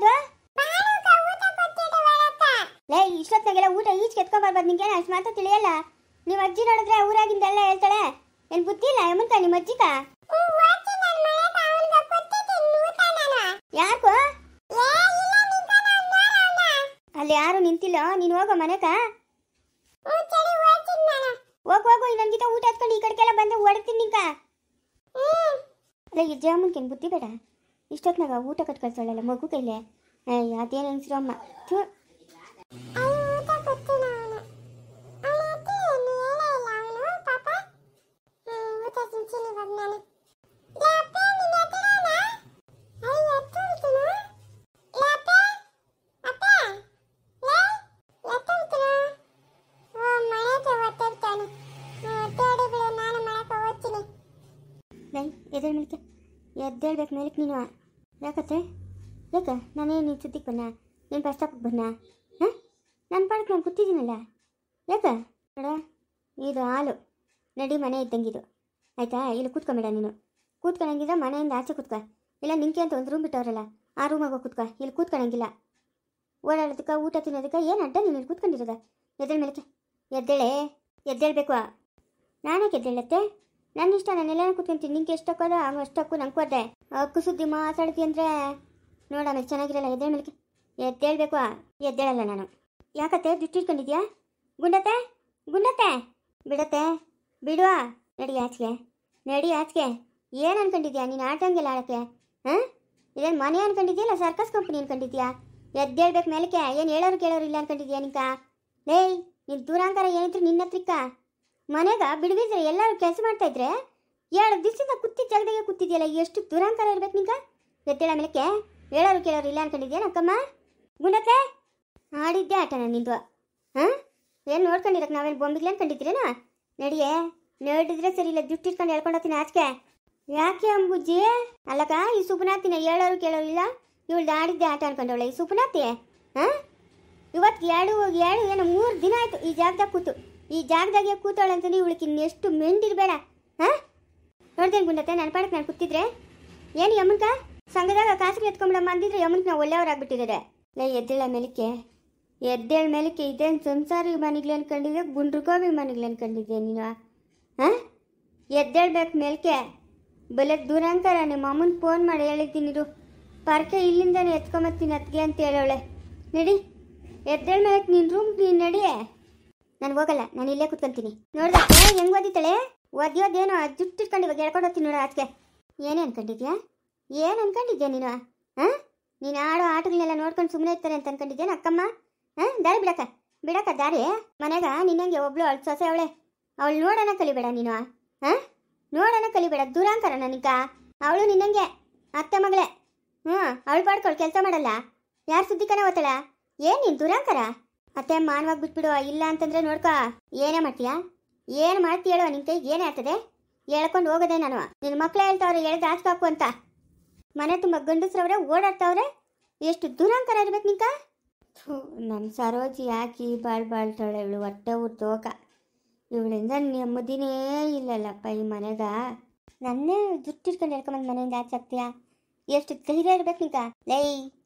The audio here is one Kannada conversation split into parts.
ಮಾಡೋದು? ಲೇ ಇಷ್ಟೊತ್ತಾಗೆಲ್ಲ ಊಟ ಈಚೆ ಎತ್ಕೊಂಬರ್ಬಾರ್ದು. ನಿಂಗೆ ಅಷ್ಟು ಮಾತ್ರ ತಿಳಿಯಲ್ಲ. ನಿಮ್ಮ ಅಜ್ಜಿ ನೋಡಿದ್ರೆ ಊರಾಗಿಂದೆಲ್ಲ ಹೇಳ್ತಾಳೆ. ಏನು ಬುದ್ಧಿ ಇಲ್ಲ ಯಮಂತ ನಿಮ್ಮ ಅಜ್ಜಿಗ? ಯಾಕೋ ಅಲ್ಲಿ ಯಾರು ನಿಂತಿಲ್ಲ? ನೀನು ಹೋಗೋ ಮನೆಗ. ಹೋಗು ಇನ್ನೊಂದಿತ ಊಟ ಎತ್ಕೊಂಡು ಈ ಕಡೆಗೆಲ್ಲ ಬಂದು ಹೊಡ್ತೀನಿ ನಿಂಕ. ಅಲ್ಲ ಈ ಜಾಮೂನ್ಕೇನು ಬುದ್ಧಿ ಬೇಡ? ಇಷ್ಟೊತ್ತಿನಾಗ ಊಟ ಕಟ್ ಕಳ್ಸೋಳಲ್ಲ ಮಗು ಕೈಲೆ. ಅದೇನು ಹೆಂಗಸ್ರು ಅಮ್ಮ. ಎದ್ದೇಳು ಮೇಲಕ್ಕೆ, ಎದ್ದೇಳ್ಬೇಕು ಮೇಲಕ್ಕೆ ನೀನು. ಯಾಕತ್ತೆ? ಯಾಕೆ ನಾನೇನು ನೀನು ಸುದ್ದಿಗೆ ಬನ್ನ? ನೀನು ಬಸ್ ಸ್ಟಾಪಿಗೆ ಬನ್ನ? ಹಾಂ, ನನ್ನ ಪಾಡಕ್ಕೆ ನಾನು ಕೂತಿದ್ದೀನಲ್ಲ. ಯಾಕೆ ನೋಡ, ಇದು ಹಾಲು ನಡಿ ಮನೆ ಇದ್ದಂಗಿದು ಆಯಿತಾ? ಇಲ್ಲಿ ಕೂತ್ಕೊಂಬೇಡ ನೀನು. ಕೂತ್ಕೊಳ್ಳಂಗಿದ್ರೆ ಮನೆಯಿಂದ ಆಚೆ ಕೂತ್ಕೊ. ಇಲ್ಲ ನಿಂಗೆ ಅಂತ ಒಂದು ರೂಮ್ ಬಿಟ್ಟವ್ರಲ್ಲ, ಆ ರೂಮಾಗ ಕೂತ್ಕೊ. ಇಲ್ಲಿ ಕೂತ್ಕೊಳ್ಳಂಗಿಲ್ಲ. ಓಡಾಡೋದಕ್ಕೆ ಊಟ ತಿನ್ನೋದಕ್ಕೆ ಏನು ಅಡ್ಡ ನೀನು ಇಲ್ಲಿ ಕೂತ್ಕೊಂಡಿರೋದ? ಎದ್ದೇಳು ಮೇಲಕ್ಕೆ, ಎದ್ದೇಳೆ. ಎದ್ದೇಳಬೇಕು. ನಾನೇ ಎದ್ದೇಳತ್ತೆ? ನನ್ನ ಇಷ್ಟ, ನಾನೆಲ್ಲ ಕೂತ್ಕೊಂತೀನಿ. ನಿಂಗೆ ಎಷ್ಟು ಹಾಕೋದ ಅಷ್ಟು ಹಾಕು, ನಂಗೆ ಕೊಡ್ದೆ. ಹಕ್ಕು ಸುದ್ದಿ ಮಾತಾಡ್ತಿ ಅಂದರೆ ನೋಡ ಆಮೇಲೆ ಚೆನ್ನಾಗಿರಲ್ಲ. ಎದ್ದೇಳ ಮೇಲಕ್ಕೆ, ಎದ್ದೇಳಬೇಕು. ಎದ್ದೇಳಲ್ಲ ನಾನು. ಯಾಕತ್ತೆ ಜುಟ್ಟು ಇಟ್ಕೊಂಡಿದ್ಯಾ? ಗುಂಡತ್ತೆ ಗುಂಡತ್ತೆ ಬಿಡತ್ತೆ, ಬಿಡುವ. ನಡಿ ಆಚೆಗೆ, ನಡಿ ಆಚೆಗೆ. ಏನು ಅನ್ಕೊಂಡಿದ್ಯಾ ನೀನು? ಆಟಂಗಿಲ್ಲ ಆಡೋಕ್ಕೆ. ಹಾಂ, ಇದೇನು ಮನೆ ಅನ್ಕೊಂಡಿದ್ಯಲ್ಲ ಸರ್ಕಸ್ ಕಂಪ್ನಿ ಅನ್ಕೊಂಡಿದ್ಯಾ? ಎದ್ದೇಳ್ಬೇಕು ಮೇಲಕ್ಕೆ. ಏನು ಹೇಳೋರು ಕೇಳೋರು ಇಲ್ಲ ಅನ್ಕೊಂಡಿದ್ಯಾ ನಿಂಕ? ಲೇಯ್ ನೀನು ದೂರಾಂಕಾರ ಏನಿದ್ರು ನಿನ್ನ ಹತ್ರಕ್ಕ ಮನೆಗ ಬಿಡುವಿದ್ರೆ ಎಲ್ಲರೂ ಕೆಲಸ ಮಾಡ್ತಾಯಿದ್ರೆ 2 ದಿವಸದಿಂದ ಕೂತಿದ್ದ ಜಾಗದಾಗೆ ಕೂತಿದ್ಯಲ್ಲ. ಎಷ್ಟು ದುರಾಂಕಾರ ಇರ್ಬೇಕು ನಿಂಗೆ? ಎದ್ದೇಳ ಮೇಲಕ್ಕೆ. ಹೇಳೋರು ಕೇಳೋರು ಇಲ್ಲ ಅನ್ಕೊಂಡಿದ್ಯಾ ನಕ್ಕಮ್ಮ? ಗುಂಡಕ್ಕೆ ಆಡಿದ್ದೆ ಆಟನ ನಿಂದು. ಹಾಂ, ಏನು ನೋಡ್ಕೊಂಡಿರಕ್ಕೆ ನಾವೇನು ಬೊಂಬಿಗ್ಲೆ ಅನ್ಕೊಂಡಿದ್ರೇನಾ? ನಡಿಯೇ, ನೋಡಿದ್ರೆ ಸರಿ ಇಲ್ಲ. ಜುಟ್ಟು ಇಟ್ಕೊಂಡು ಹೇಳ್ಕೊಂಡೋಗ್ತೀನಿ ಆಚೆಗೆ. ಯಾಕೆ ಅಂಬುಜ್ಜಿ? ಅಲ್ಲಕ್ಕ ಈ ಸುಪನಾತಿನ ಹೇಳೋರು ಕೇಳೋರು ಇಲ್ಲ. ಇವಳ್ದು ಆಡಿದ್ದೆ ಆಟ ಅನ್ಕೊಂಡವಳೆ ಈ ಸುಪನಾತಿ. ಹಾಂ, ಇವತ್ತು ಎರಡು ಏನು 3 ದಿನ ಆಯಿತು ಈ ಜಾಗದಾಗ ಕೂತು. ಈ ಜಾಗದಾಗೆ ಕೂತವಳೆ ಅಂತಂದು ಇವಳಿಗೆ ಇನ್ನೆಷ್ಟು ಮೆಂಡಿರಬೇಡ. ಹಾಂ, ನೋಡ್ದೇನು ಗುಂಡತ್ತೆ? ನನ್ನ ಪಾಡಕ್ಕೆ ನಾನು ಕೂತಿದ್ರೆ ಏನು ಯಮನ್ಕ ಸಂಘದಾಗ ಕಾಸಿಗೆ ಎತ್ಕೊಂಬಿಡಮ್ಮ ಅಂದಿದ್ರೆ ಯಮನ್ಕ ನಾವು ಒಳ್ಳೆಯವ್ರಾಗ್ಬಿಟ್ಟಿದ್ದಾರೆ. ಲೈ ಎದ್ದೇಳ ಮೇಲಕ್ಕೆ, ಎದ್ದೇಳ ಮೇಲಕ್ಕೆ. ಇದೇನು ಸಂಸಾರಿ ಮನೆಗಳು ಅನ್ಕೊಂಡಿದ್ದೆ, ಗುಂಡ್ರಗೋಬಿ ಮನೆಗಳು ಅನ್ಕೊಂಡಿದ್ದೆ ನೀನು? ಹಾಂ, ಎದ್ದೇಳ್ಬೇಕು ಮೇಲಕ್ಕೆ. ಬಲೆ ದುರಂಕಾರ. ನಿಮ್ಮ ಅಮ್ಮನ ಫೋನ್ ಮಾಡಿ ಹೇಳಿದ್ದೀನಿ ಇರು, ಪರ್ಕೆ ಇಲ್ಲಿಂದನೇ ಎತ್ಕೊಂಬತ್ತೀನಿ ಅತ್ತಿಗೆ ಅಂತ ಹೇಳೋಳೆ. ನಡಿ ಎದ್ದೇಳ ಮೇಲಕ್ಕೆ. ನಿನ್ನ ರೂಮ್ ನೀನು ನಡಿಯೇ. ನಾನು ಹೋಗಲ್ಲ, ನಾನು ಇಲ್ಲೇ ಕೂತ್ಕೊಂತೀನಿ. ನೋಡ್ದಕ್ಕೆ ಹೆಂಗೆ ಓದಿತಾಳೆ? ಓದಿಯೋದೇನೋ ಜುಟ್ಟು ಇಟ್ಕೊಂಡು ಇವಾಗ ಹೇಳ್ಕೊಂಡು ಹೋಗ್ತೀನಿ ನೋಡು ಆಚೆಗೆ. ಏನೇ ಅನ್ಕೊಂಡಿದ್ಯಾ? ಏನು ಅನ್ಕೊಂಡಿದ್ಯಾ ನೀನು? ಹಾಂ, ನೀನು ಆಡೋ ಆಟಗಳನ್ನೆಲ್ಲ ನೋಡ್ಕೊಂಡು ಸುಮ್ಮನೆ ಇರ್ತಾರೆ ಅಂತ ಅನ್ಕೊಂಡಿದ್ಯಾ ಅಕ್ಕಮ್ಮ? ಹಾಂ, ದಾರಿ ಬಿಡಕ್ಕ ದಾರಿ. ಮನೆಗ ನಿನ್ನಂಗೆ ಒಬ್ಳು ಅವಳು ಸೊಸೆ ಅವಳೆ. ಅವಳು ನೋಡೋಣ ಕಲಿಬೇಡ ನೀನು. ಹಾಂ, ನೋಡೋಣ ಕಲಿಬೇಡ. ದುರಾಂಕಾರ ನನಗ. ಅವಳು ನಿನ್ನಂಗೆ ಅತ್ತೆ ಮಗಳೇ. ಅವಳು ಪಾಡ್ಕೊಳ್ಳು ಕೆಲಸ ಮಾಡಲ್ಲ. ಯಾರು ಸುದ್ದಿಕನ ಓದ್ತಾಳ? ಏನು ನೀನು ದುರಾಂಕಾರ? ಅತ್ತೆ ಮಾನವಾಗಿ ಬಿಟ್ಬಿಡು. ಇಲ್ಲ ಅಂತಂದ್ರೆ ನೋಡ್ಕೊ ಏನೇ ಮಾಡ್ತೀಯಾ? ಏನು ಮಾಡ್ತೀಯ ಹೇಳುವ? ನಿನ್ನ ಕೈಗೆ ಏನೇ ಆಗ್ತದೆ? ಹೇಳ್ಕೊಂಡು ಹೋಗೋದೆ ನಾನು. ನಿನ್ನ ಮಕ್ಕಳೇ ಹೇಳ್ತಾವ್ರೆ ಎಳೆದು ಹಾಕ್ಬೇಕು ಅಂತ. ಮನೆ ತುಂಬ ಗಂಡಸ್ರವ್ರೆ ಓಡಾಡ್ತಾವ್ರೆ. ಎಷ್ಟು ದುರಾಂಕಾರ ಇರ್ಬೇಕು ನಿಂಕ? ನನ್ನ ಸರೋಜಿ ಯಾಕೆ ಬಾಳ್ತಾಳೆ ಇವಳು? ಹೊಟ್ಟೆ ಉರ್ದೋಗ. ಇವಳಿಂದ ನೆಮ್ಮದಿನೇ ಇಲ್ಲಲ್ಲಪ್ಪ ಈ ಮನೆಗ. ನನ್ನೇ ಜುಟ್ಟಿಟ್ಕೊಂಡು ಹೇಳ್ಕೊಂಬಂದು ಮನೆಯಿಂದ ಆಚೆ ಹಾಕ್ತೀಯಾ? ಎಷ್ಟು ಧೈರ್ಯ ಇರ್ಬೇಕು ನಿಂಕ? ಲೈ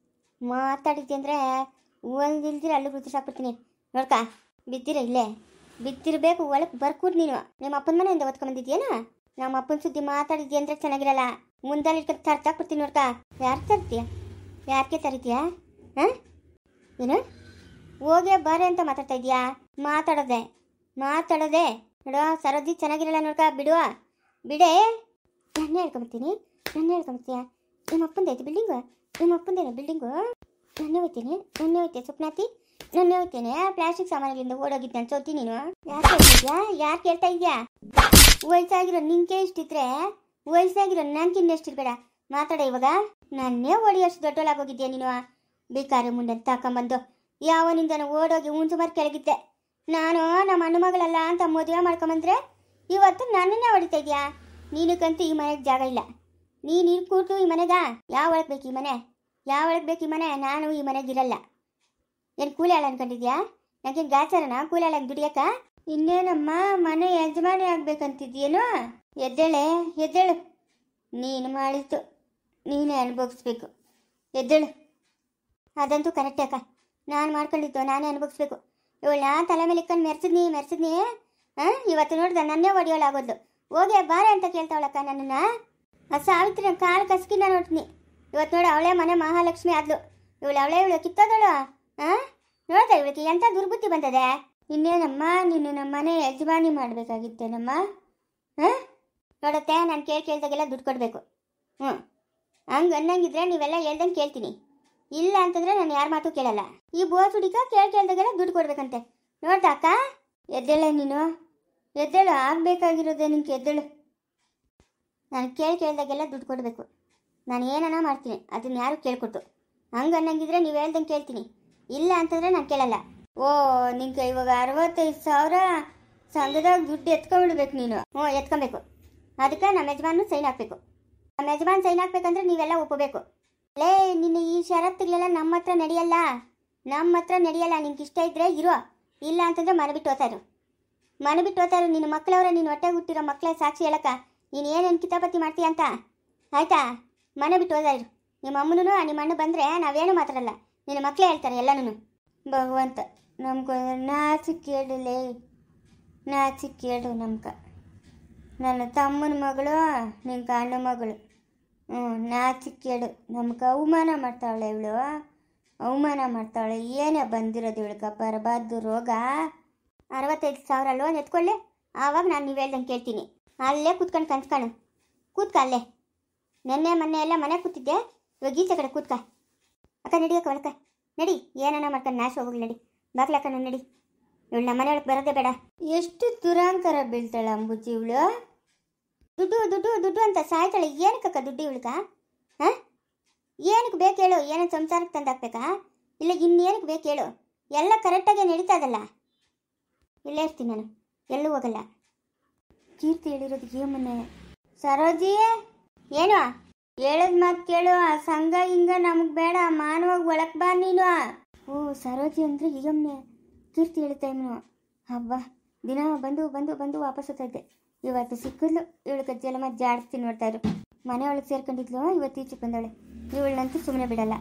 ಮಾತಾಡಿದ್ದೆ ಅಂದರೆ ಒಂದಿಲ್ದಿರ ಅಲ್ಲೂ ಗುರುತಿಸಾಕ್ಬಿಡ್ತೀನಿ ನೋಡ್ಕ. ಬಿದ್ದಿರ ಇಲ್ಲೇ ಬಿದ್ದಿರಬೇಕು. ಒಳಗೆ ಬರ್ಕೂಡ್ ನೀನು. ನಿಮ್ಮ ಅಪ್ಪನ ಮನೆಯಿಂದ ಓದ್ಕೊಂಬಂದಿದ್ಯೇನ? ನಮ್ಮ ಅಪ್ಪನ ಸುದ್ದಿ ಮಾತಾಡಿದ್ಯ ಅಂದರೆ ಚೆನ್ನಾಗಿರಲ್ಲ. ಮುಂದಲ್ಲಿ ಇಟ್ಕೊಂಡು ತರ್ತಾಕ್ಬಿಡ್ತೀನಿ ನೋಡ್ಕ. ಯಾರು ತರ್ತೀಯ? ಯಾಕೆ ತರಿತೀಯಾ? ಹಾಂ, ಏನು ಹೋಗೇ ಬಾರೆ ಅಂತ ಮಾತಾಡ್ತಾ ಇದೀಯಾ? ಮಾತಾಡೋದೆ ನೋಡುವ. ಸರೋಜಿ ಚೆನ್ನಾಗಿರಲ್ಲ ನೋಡ್ಕ. ಬಿಡುವ ಬಿಡೇ. ನನ್ನೇ ಹೇಳ್ಕೊಂಬರ್ತೀನಿ. ನಿಮ್ಮ ಅಪ್ಪಂದು ಐತಿ ಬಿಲ್ಡಿಂಗು? ನಿಮ್ಮ ಅಪ್ಪಂದೇನು ಬಿಲ್ಡಿಂಗು? ನನ್ನೇ ಹೋಯ್ತೆ ಸ್ವಪ್ನಾತಿ. ನನ್ನೇ ಹೋಯ್ತೇನೆ. ಪ್ಲಾಸ್ಟಿಕ್ ಸಾಮಾನುಗಳಿಂದ ಓಡೋಗಿದ್ದೆ ಅನ್ಸೋತಿ ನೀನು. ಯಾರು ಕೇಳ್ತಾ ಇದೆಯಾ? ವಯಸ್ಸಾಗಿರೋ ನಿಂಗೆ ಇಷ್ಟಿದ್ರೆ ವಯಸ್ಸಾಗಿರೋ ನನಗೆ ಇನ್ನೆಷ್ಟಿರ್ಬೇಡ. ಮಾತಾಡ ಇವಾಗ. ನನ್ನೇ ಓಡಿಯೋಷ್ಟು ದೊಡ್ಡೋಳಾಗೋಗಿದ್ಯಾ ನೀನು? ಬೇಕಾರೆ ಮುಂದೆ ತಾಕೊಂಬಂದು ಯಾವನಿಂದನೂ ಓಡೋಗಿ ಹುಂಜುಮಾರು ಕೆಳಗಿದ್ದೆ. ನಾನು ನಮ್ಮ ಅಣ್ಣ ಮಗಳಲ್ಲ ಅಂತ ಮದುವೆ ಮಾಡ್ಕೊಂಬಂದ್ರೆ ಇವತ್ತು ನನ್ನನ್ನೇ ಹೊಡಿತಾ ಇದೆಯಾ? ನೀನಕ್ಕಂತೂ ಈ ಮನೆಗೆ ಜಾಗ ಇಲ್ಲ. ನೀನು ಕೂತು ಈ ಮನೆಗ ಯಾವ ಒಳಗೆ ಬೇಕು ಈ ಮನೆ? ಯಾವ ಒಳಗೆ ಬೇಕು ಈ ಮನೆ? ನಾನು ಈ ಮನೆಗಿರಲ್ಲ. ಏನು ಕೂಲಿ ಆಳ ಅನ್ಕೊಂಡಿದ್ಯಾ? ನನಗೇನು ಗಾಚಾರನ ಕೂಲಿ ಆಳಂಗೆ ದುಡಿಯಕ್ಕ? ಇನ್ನೇನಮ್ಮ ಮನೆ ಯಜಮಾನಿ ಆಗ್ಬೇಕಂತಿದ್ಯೇನು? ಎದ್ದೇಳು. ನೀನು ಮಾಡಿತ್ತು ನೀನೇ ಅನುಭವಿಸ್ಬೇಕು. ಎದ್ದೇಳು. ಅದಂತೂ ಕರೆಕ್ಟೇ ಅಕ್ಕ. ನಾನು ಮಾಡ್ಕೊಂಡಿದ್ದು ನಾನೇ ಅನುಭವಿಸ್ಬೇಕು. ಇವಳನ್ನ ತಲೆ ಮೇಲೆ ಇಕ್ಕೊಂಡು ಮೆರೆಸಿದ್ನಿ ಇವತ್ತು ನೋಡ್ದೆ ನನ್ನೇ ಹೊಡಿಯೋಳಾಗೋದ್ಲು. ಹೋಗಿ ಬಾರೆ ಅಂತ ಕೇಳ್ತಾವಳಕ್ಕ ನನ್ನನ್ನು. ಆ ಸಾವಿತ್ರಿ ಕಾಲು ಕಸ್ಕಿನ ನೋಡ್ತೀನಿ. ಇವತ್ತು ನೋಡಿ ಅವಳೇ ಮನೆ ಮಹಾಲಕ್ಷ್ಮಿ ಆದ್ಲು. ಇವಳು ಕಿತ್ತೋದಳು. ನೋಡ್ದೆ ಇವಳಿಗೆ ಎಂಥ ದುರ್ಬುದ್ಧಿ ಬಂದದೆ. ಇನ್ನೇನಮ್ಮ ನೀನು ನಮ್ಮ ಮನೆ ಯಜಮಾನಿ ಮಾಡಬೇಕಾಗಿತ್ತೇನಮ್ಮ. ನೋಡತ್ತೆ, ನಾನು ಕೇಳ್ದಾಗೆಲ್ಲ ದುಡ್ಡು ಕೊಡಬೇಕು. ಹಂಗೆ ಅನ್ನಂಗಿದ್ರೆ ನೀವೆಲ್ಲ ಹೇಳ್ದಂಗೆ ಕೇಳ್ತೀನಿ. ಇಲ್ಲ ಅಂತಂದ್ರೆ ನಾನು ಯಾರ ಮಾತು ಕೇಳಲ್ಲ. ಈ ಬೋಸ್ ಹುಡುಗ ಕೇಳ್ದಾಗೆಲ್ಲ ದುಡ್ಡು ಕೊಡ್ಬೇಕಂತೆ. ನೋಡ್ದ ಅಕ್ಕ, ಎದ್ದೇಳ ನೀನು, ಎದ್ದೇಳು. ಆಗಬೇಕಾಗಿರೋದೇ ನಿಂಗೆ, ಎದ್ದೇಳು. ನಾನು ಕೇಳ್ದಾಗೆಲ್ಲ ದುಡ್ಡು ಕೊಡಬೇಕು. ನಾನು ಏನನ್ನ ಮಾಡ್ತೀನಿ, ಅದನ್ನ ಯಾರು ಕೇಳ್ಕೊಟ್ಟು. ಹಂಗೆ ಅನ್ನಂಗಿದ್ರೆ ನೀವು ಹೇಳ್ದಂಗೆ ಕೇಳ್ತೀನಿ. ಇಲ್ಲ ಅಂತಂದರೆ ನಾನು ಕೇಳಲ್ಲ. ಓ, ನಿಂಗೆ ಇವಾಗ 65,000 ಸಂಘದಾಗ ದುಡ್ಡು ಎತ್ಕೊಂಡ್ಬಿಡ್ಬೇಕು ನೀನು. ಎತ್ಕೊಬೇಕು. ಅದಕ್ಕೆ ನಮ್ಮ ಯಜಮಾನು ಸೈನ್ ಹಾಕಬೇಕು. ನಮ್ಮ ಯಜಮಾನ್ ಸೈನ್ ಹಾಕ್ಬೇಕಂದ್ರೆ ನೀವೆಲ್ಲ ಒಪ್ಪಬೇಕು. ಲೇ, ನಿನ್ನ ಈ ಷರತ್ತುಗಳೆಲ್ಲ ನಮ್ಮ ಹತ್ರ ನಡೆಯಲ್ಲ. ನಿಂಗೆ ಇಷ್ಟ ಇದ್ದರೆ ಇರೋ, ಇಲ್ಲ ಅಂತಂದರೆ ಮನೆ ಬಿಟ್ಟು ಹೋಗ್ತಾರು. ನಿನ್ನ ಮಕ್ಕಳವ್ರ, ನೀನು ಹೊಟ್ಟೆಗೆ ಹುಟ್ಟಿರೋ ಮಕ್ಕಳೇ ಸಾಕ್ಷಿ ಹೇಳಕ್ಕ ನೀನು ಏನೇನು ಕಿತಾಪತಿ ಮಾಡ್ತೀಯ ಅಂತ. ಆಯಿತಾ? ಮನೆ ಬಿಟ್ಟು ಹೋದಾರು. ನಿಮ್ಮ ಅಮ್ಮನೂ ನಿಮ್ಮ ಅಣ್ಣ ಬಂದರೆ ನಾವೇನು ಮಾತಾಡಲ್ಲ. ನಿನ್ನ ಮಕ್ಕಳೇ ಹೇಳ್ತಾರೆ ಎಲ್ಲನೂ. ಭಗವಂತ ನಮ್ಗೆ ನಾಚಿಕೇಡು ನಮ್ಗೆ. ನನ್ನ ತಮ್ಮನ ಮಗಳು, ನಿನ್ನ ಅಣ್ಣ ಮಗಳು. ನಾಚಿಕೇಡು. ನಮ್ಗೆ ಅವಮಾನ ಮಾಡ್ತಾವಳೆ ಇವಳು, ಏನೇ ಬಂದಿರೋದು ಇವಳಿಗೆ ಬರಬಾರ್ದು ರೋಗ. 65,000 ಲೋನ್ ಎತ್ಕೊಳ್ಳಿ, ಆವಾಗ ನಾನು ನೀವು ಹೇಳ್ದಂಗೆ ಕೇಳ್ತೀನಿ. ಅಲ್ಲೇ ಕೂತ್ಕೊಂಡು ಕನ್ಸ್ಕೊಂಡು ಕೂತ್ಕ. ಅಲ್ಲೇ ಮೊನ್ನೆ ಎಲ್ಲ ಮನೆ ಕೂತಿದ್ದೆ, ಇವಾಗ ಈಚೆ ಕಡೆ ಕೂತ್ಕ. ಅಕ್ಕ ನಡಿಯಕ್ಕ ಒಳಕ ನಡಿ. ಏನನ್ನ ಮಾಡ್ಕೊಂಡು ನಾಶ ಹೋಗಿ ನಡಿ. ಬಾಕ್ಲಕ್ಕ ನಡಿ. ಇವಳು ನಮ್ಮ ಮನೆಯೊಳಗೆ ಬರೋದೇ ಬೇಡ. ಎಷ್ಟು ದುರಾಂಕಾರ ಬೀಳ್ತಾಳೆ ಅಂಬುಜಿ ಇವಳು. ದುಡ್ಡು ಅಂತ ಸಾಯ್ತಾಳೆ. ಏನಕ್ಕಕ್ಕ ದುಡ್ಡು ಇವಳ್ಗ? ಏನಕ್ಕೆ ಬೇಕು ಹೇಳು? ಏನೋ ಸಂಸಾರಕ್ಕೆ ತಂದಾಕ್ಬೇಕಾ? ಇಲ್ಲ ಇನ್ನೇನಕ್ಕೆ ಬೇಕು ಹೇಳು? ಎಲ್ಲ ಕರೆಕ್ಟಾಗಿ ನಡೀತಾ ಇದಲ್ಲ. ಇಲ್ಲೇ ಇರ್ತೀನಿ ನಾನು, ಎಲ್ಲೂ ಹೋಗಲ್ಲ. ಕೀರ್ತಿ ಹೇಳಿರೋದು ಏಮನ್ನೆ. ಸರೋಜಿ, ಏನು ಹೇಳೋದು ಮಾತು ಕೇಳು. ಆ ಸಂಘ ಹಿಂಗ ನಮಗೆ ಬೇಡ, ಮಾನವಾಗಿ ಒಳಗೆ ಬಾ ನೀನು. ಓ, ಸರೋಜಿ ಅಂದರೆ ಈಗಮ್ಮನೆ ಕೀರ್ತಿ ಹೇಳ್ತಾ ಇವನು. ಹಬ್ಬ, ದಿನ ಬಂದು ವಾಪಸ್ ಹೋಗ್ತಾ ಇದ್ದೆ. ಇವತ್ತು ಸಿಕ್ಕಿದ್ಲು. ಇವಳು ಕಜ್ಜೆಲ್ಲ ಜಾಡಿಸ್ತೀನಿ ನೋಡ್ತಾ ಇರು. ಮನೆ ಒಳಗೆ ಸೇರ್ಕೊಂಡಿದ್ಲು, ಇವತ್ತು ಈಚೆಗೆ ಬಂದವಳೆ. ಇವಳನ್ನಂತೂ ಸುಮ್ಮನೆ ಬಿಡಲ್ಲ.